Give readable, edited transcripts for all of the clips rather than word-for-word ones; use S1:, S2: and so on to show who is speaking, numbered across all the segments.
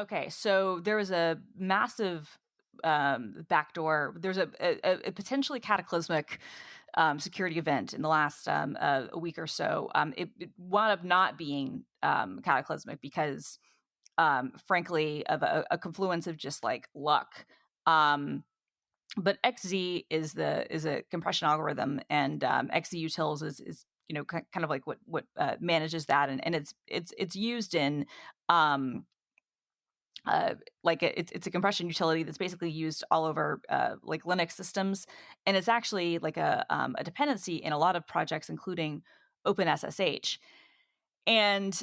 S1: Okay, so there was a massive backdoor. There's a potentially cataclysmic security event in the last a week or so. It wound up not being cataclysmic because, frankly, of a confluence of just like luck. Um, but XZ is a compression algorithm, and XZ utils is kind of like what manages that, and it's used in um, it's a compression utility that's basically used all over like Linux systems, and it's actually like a dependency in a lot of projects, including OpenSSH. And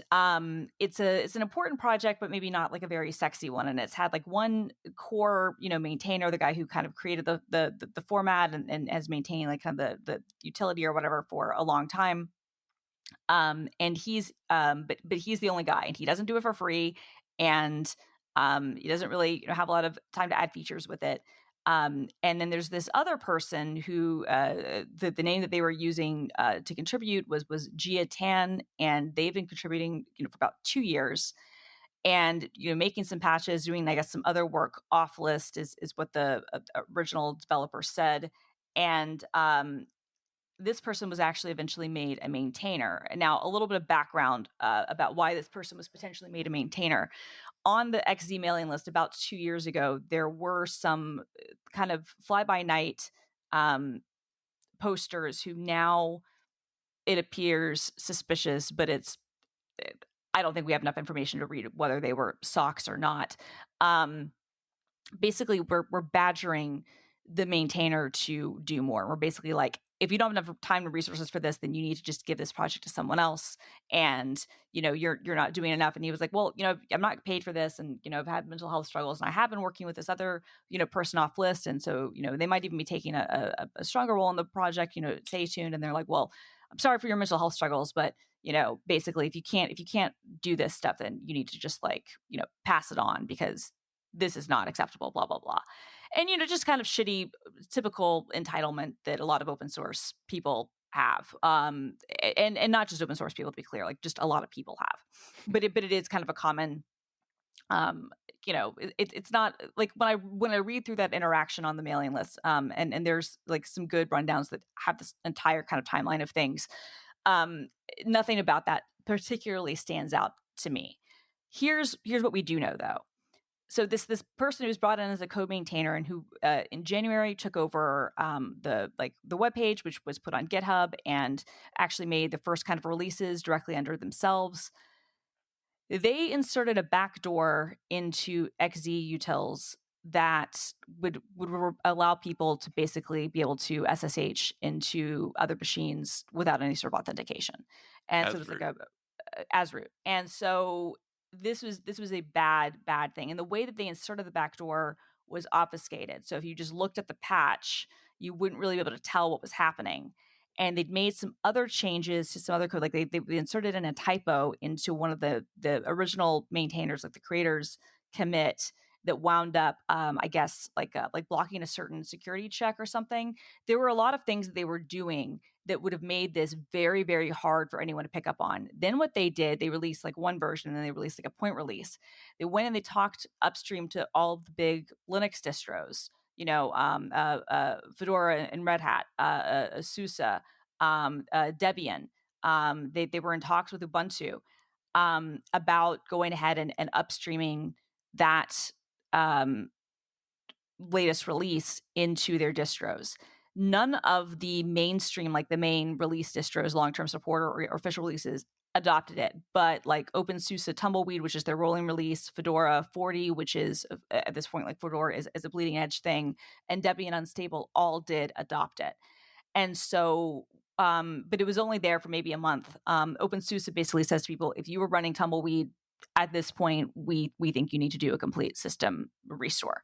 S1: it's an important project, but maybe not like a very sexy one. And it's had like one core maintainer, the guy who kind of created the format and has maintained like kind of the utility or whatever for a long time. And he's but he's the only guy, and he doesn't do it for free, and he doesn't really have a lot of time to add features with it. And then there's this other person who the name that they were using to contribute was Gia Tan, and they've been contributing for about 2 years, and making some patches, doing I guess some other work off list is what the original developer said. And this person was actually eventually made a maintainer. Now, a little bit of background about why this person was potentially made a maintainer. On the XZ mailing list about 2 years ago, there were some kind of fly by night posters who now it appears suspicious, but I don't think we have enough information to read whether they were socks or not. Um, Basically, we're badgering the maintainer to do more. We're basically like, if you don't have enough time and resources for this, then you need to just give this project to someone else. And you're not doing enough. And he was like, well, I'm not paid for this, and I've had mental health struggles, and I have been working with this other person off list, and so they might even be taking a stronger role in the project. Stay tuned. And they're like, well, I'm sorry for your mental health struggles, but basically, if you can't do this stuff, then you need to just like pass it on, because this is not acceptable, blah, blah, blah. And, just kind of shitty, typical entitlement that a lot of open source people have. And not just open source people, to be clear, like just a lot of people have. But it is kind of a common, it's not like when I read through that interaction on the mailing list, and there's like some good rundowns that have this entire kind of timeline of things. Um, Nothing about that particularly stands out to me. Here's what we do know, though. So this person who's brought in as a co-maintainer, and who in January took over the webpage, which was put on GitHub, and actually made the first kind of releases directly under themselves. They inserted a backdoor into XZ utils that would allow people to basically be able to SSH into other machines without any sort of authentication. And so
S2: As
S1: it's like
S2: root.
S1: as root. And so this was a bad thing. And the way that they inserted the backdoor was obfuscated. So if you just looked at the patch, you wouldn't really be able to tell what was happening. And they'd made some other changes to some other code. Like they inserted in a typo into one of the original maintainers, like the creators commit, that wound up, I guess, like blocking a certain security check or something. There were a lot of things that they were doing that would have made this very, very hard for anyone to pick up on. Then what they did, they released like one version, and then they released like a point release. They went and they talked upstream to all of the big Linux distros, Fedora and Red Hat, SUSE, Debian. They were in talks with Ubuntu about going ahead and upstreaming that um, latest release into their distros. None of the mainstream, like the main release distros, long-term support or official releases, adopted it. But like OpenSUSE Tumbleweed, which is their rolling release, Fedora 40, which is at this point like Fedora is a bleeding edge thing, and Debian Unstable all did adopt it. And so, but it was only there for maybe a month. OpenSUSE basically says to people, if you were running Tumbleweed at this point, we think you need to do a complete system restore,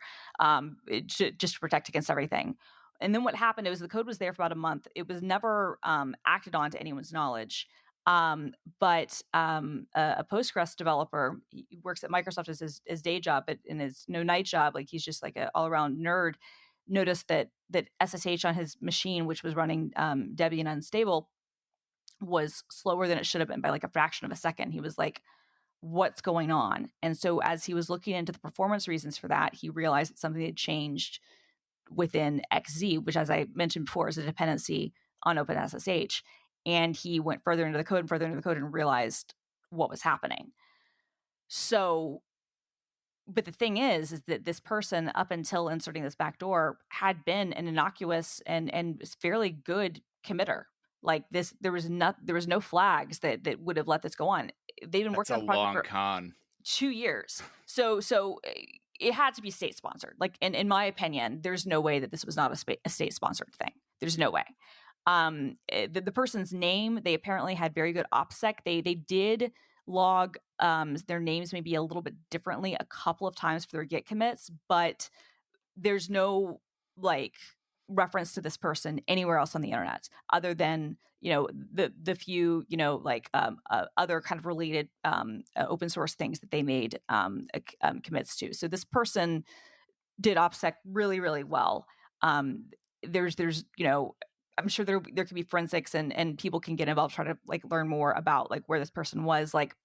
S1: just to protect against everything. And then what happened was the code was there for about a month. It was never acted on to anyone's knowledge. But a Postgres developer, he works at Microsoft as his day job, but in his no night job, like he's just like an all around nerd, noticed that SSH on his machine, which was running Debian Unstable, was slower than it should have been by like a fraction of a second. He was like, what's going on. And so as he was looking into the performance reasons for that, he realized that something had changed within XZ, which, as I mentioned before, is a dependency on OpenSSH. And he went further into the code and further into the code and realized what was happening. So, but the thing is that this person, up until inserting this backdoor, had been an innocuous and fairly good committer. Like this, there was no flags that would have let this go on. They've been
S2: That's
S1: working
S2: a
S1: on the project
S2: long
S1: for
S2: con.
S1: 2 years. So it had to be state sponsored. Like, in my opinion, there's no way that this was not a state sponsored thing. There's no way. The person's name, they apparently had very good OPSEC. They did log their names maybe a little bit differently a couple of times for their Git commits, but there's no like reference to this person anywhere else on the internet other than the few other kind of related open source things that they made commits to. So this person did OPSEC really, really well. There's I'm sure there could be forensics and people can get involved, try to like learn more about like where this person was. Like,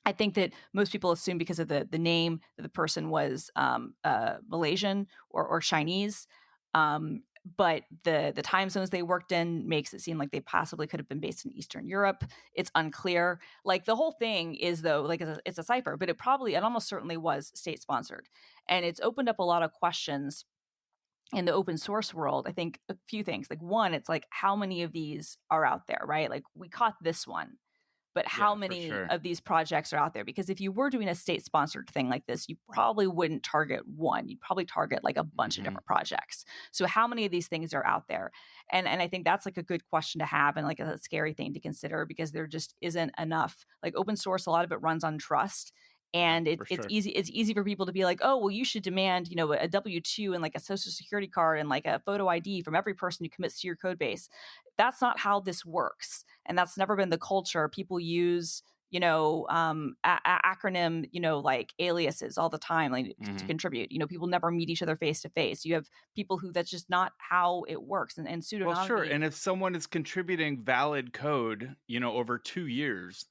S1: I think that most people assume because of the name that the person was Malaysian or Chinese. But the time zones they worked in makes it seem like they possibly could have been based in Eastern Europe. It's unclear. Like, the whole thing is, though, like it's a cipher, but it almost certainly was state sponsored. And it's opened up a lot of questions in the open source world. I think a few things. Like, one, it's like, how many of these are out there, right? Like, we caught this one, but how
S2: Yeah, for
S1: many
S2: sure.
S1: of these projects are out there? Because if you were doing a state sponsored thing like this, you probably wouldn't target one. You'd probably target like a bunch of different projects. So how many of these things are out there? And I think that's like a good question to have, and like a scary thing to consider, because there just isn't enough. Like, open source, a lot of it runs on trust. And
S2: For
S1: it's
S2: sure.
S1: easy for people to be like, oh, well, you should demand, a W-2 and like a social security card and like a photo ID from every person who commits to your code base. That's not how this works. And that's never been the culture. People use, acronym, like aliases all the time, like to contribute. People never meet each other face to face. You have people who, that's just not how it works. And
S2: Well, sure.
S1: pseudonymity.
S2: And if someone is contributing valid code, over 2 years,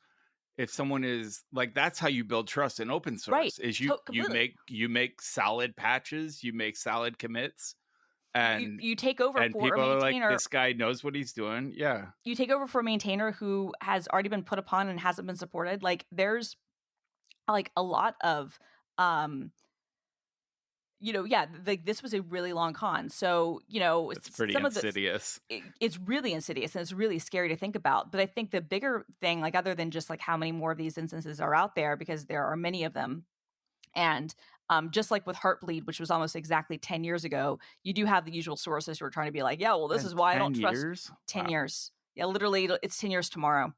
S2: if someone is like, that's how you build trust in open
S1: Right.
S2: source, is you
S1: Completely.
S2: make solid patches, you make solid commits, and
S1: You take over for a
S2: people are like,
S1: maintainer.
S2: this guy knows what he's doing. Yeah.
S1: You take over for a maintainer who has already been put upon and hasn't been supported. Like, there's like a lot of like, this was a really long con. So,
S2: It's pretty
S1: some of this,
S2: insidious.
S1: it's really insidious and it's really scary to think about. But I think the bigger thing, like, other than just like how many more of these instances are out there, because there are many of them, and just like with Heartbleed, which was almost exactly 10 years ago, you do have the usual sources who are trying to be like, yeah, well, this
S2: And
S1: is why I
S2: 10
S1: don't trust.
S2: years?
S1: 10
S2: Wow.
S1: years. Yeah, literally, it's 10 years tomorrow.